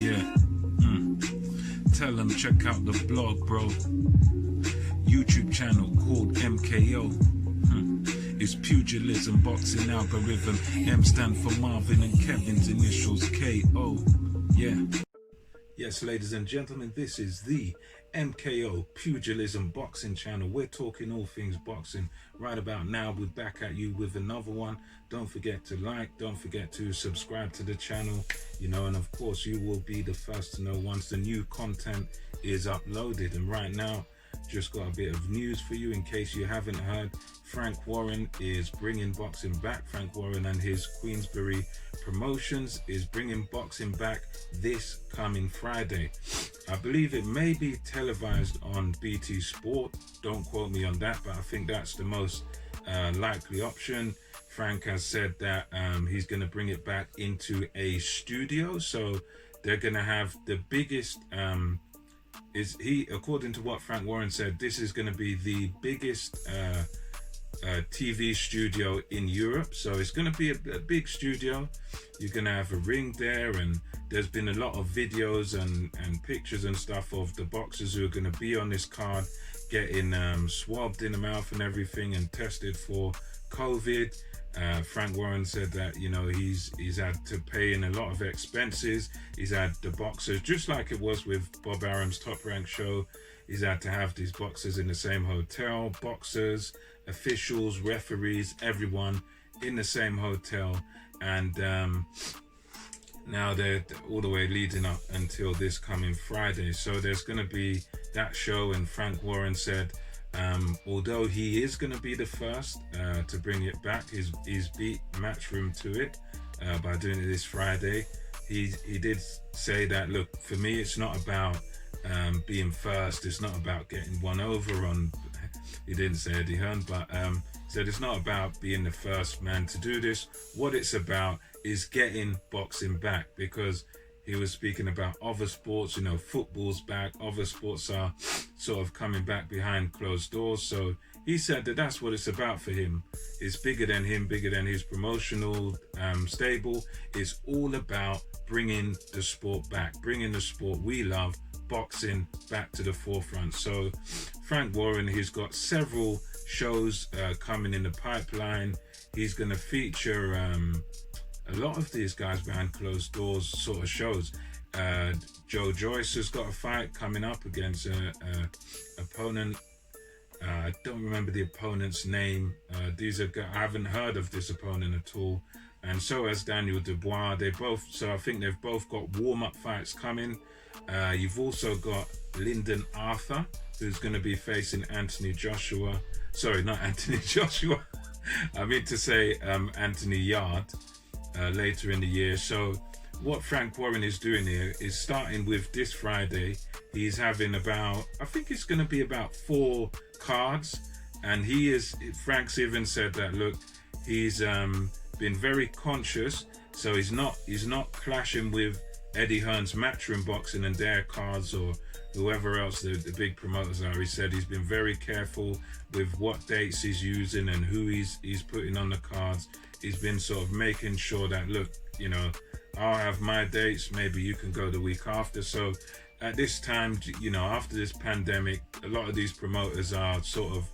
Yeah. Tell them check out the blog, bro. YouTube channel called MKO. It's pugilism, boxing algorithm. M stand for Marvin and Kevin's initials KO. Yeah. Yes, ladies and gentlemen, this is the MKO Pugilism Boxing Channel. We're talking all things boxing. Right about now, we're back at you with another one. Don't forget to like, don't forget to subscribe to the channel, and of course you will be the first to know once the new content is uploaded. And right now, just got a bit of news for you in case you haven't heard. Frank Warren is bringing boxing back. Frank Warren and his Queensbury Promotions is bringing boxing back this coming Friday. I believe it may be televised on BT Sport. Don't quote me on that, but I think that's the most likely option. Frank has said that he's going to bring it back into a studio. So they're going to have the biggest... according to what Frank Warren said, this is going to be the biggest TV studio in Europe. So it's going to be a big studio. You're going to have a ring there, and there's been a lot of videos and pictures and stuff of the boxers who are going to be on this card getting swabbed in the mouth and everything and tested for COVID. Frank Warren said that he's had to pay in a lot of expenses. He's had the boxers, just like it was with Bob Arum's Top Rank show, he's had to have these boxers in the same hotel, boxers, officials, referees, everyone in the same hotel. And now they're all the way leading up until this coming Friday. So there's going to be that show, and Frank Warren said although he is going to be the first to bring it back, he's beat Matchroom to it by doing it this Friday. He did say that, look, for me, it's not about being first. It's not about getting one over on, he didn't say Eddie Hearn, but he said it's not about being the first man to do this. What it's about is getting boxing back, because he was speaking about other sports, football's back, other sports are sort of coming back behind closed doors. So he said that that's what it's about for him. It's bigger than him, bigger than his promotional stable. It's all about bringing the sport back, bringing the sport we love, boxing, back to the forefront. So Frank Warren, he's got several shows coming in the pipeline. He's going to feature a lot of these guys behind closed doors sort of shows. Joyce has got a fight coming up against an opponent. I don't remember the opponent's name. I haven't heard of this opponent at all. And so has Daniel Dubois. So I think they've both got warm-up fights coming. You've also got Lyndon Arthur, who's going to be facing Anthony Joshua. Sorry, not Anthony Joshua. I mean to say Anthony Yard. Later in the year. So what Frank Warren is doing here is starting with this Friday. He's having I think it's going to be about 4 cards, and Frank's even said that, look, he's been very conscious, so he's not clashing with Eddie Hearn's Matchroom Boxing and their cards, or whoever else the big promoters are. He said he's been very careful with what dates he's using and who he's putting on the cards. He's been sort of making sure that, look, I'll have my dates, maybe you can go the week after. So at this time, after this pandemic, a lot of these promoters are sort of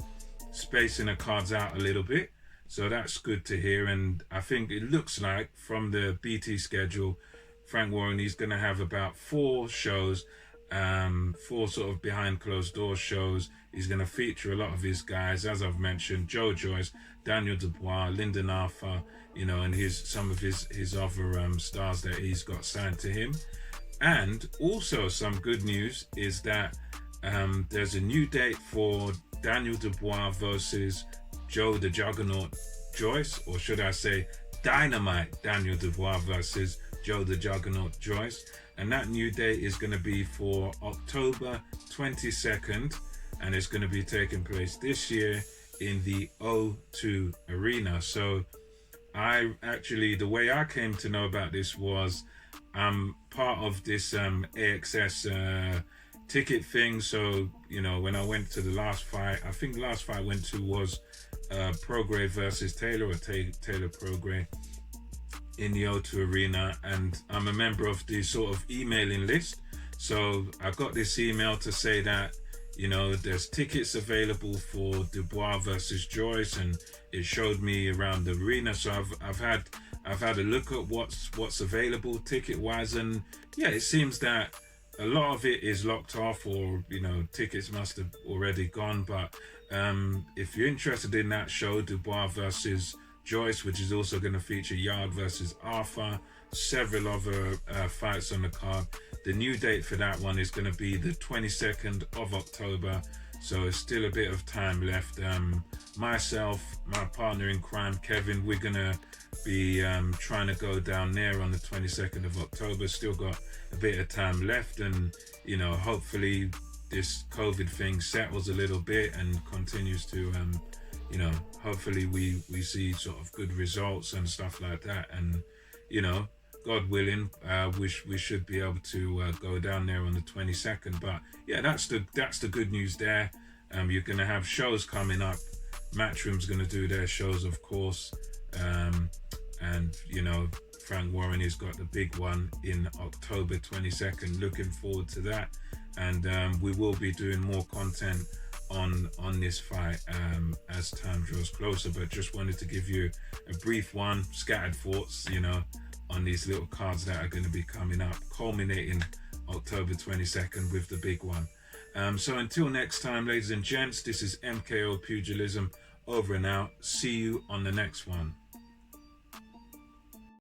spacing the cards out a little bit. So that's good to hear. And I think it looks like from the BT schedule, Frank Warren, he's going to have about 4 shows, 4 sort of behind closed doors shows. He's going to feature a lot of his guys, as I've mentioned, Joyce, Daniel Dubois, Lyndon Arthur, and some of his other stars that he's got signed to him. And also some good news is that there's a new date for Daniel Dubois versus Joe the Juggernaut Joyce, or should I say Dynamite Daniel Dubois versus Joe the Juggernaut Joyce. And that new date is going to be for October 22nd, and it's going to be taking place this year in the O2 Arena. So the way I came to know about this was I'm part of this AXS ticket thing. So, when I went to the last fight, I think the last fight I went to was Prograis versus Taylor, or Taylor Prograis. in the O2 Arena, and I'm a member of the sort of emailing list. So I got this email to say that, you know, there's tickets available for Dubois versus Joyce, and it showed me around the arena. So I've had a look at what's available ticket wise, and yeah, it seems that a lot of it is locked off, or you know, tickets must have already gone. But if you're interested in that show, Dubois versus Joyce, which is also going to feature Yard versus Arthur, several other fights on the card. The new date for that one is going to be the 22nd of October, so it's still a bit of time left. Myself, my partner in crime, Kevin, we're going to be trying to go down there on the 22nd of October. Still got a bit of time left, and you know, hopefully this COVID thing settles a little bit and continues to you know, hopefully we see sort of good results and stuff like that, and you know, God willing, we should be able to go down there on the 22nd. But yeah, that's the good news there. You're gonna have shows coming up. Matchroom's gonna do their shows, of course, and you know, Frank Warren has got the big one in October 22nd. Looking forward to that, and we will be doing more content on this fight as time draws closer. But just wanted to give you a brief one, scattered thoughts, you know, on these little cards that are going to be coming up, culminating October 22nd with the big one. So until next time, ladies and gents, this is MKO Pugilism, over and out. See you on the next one.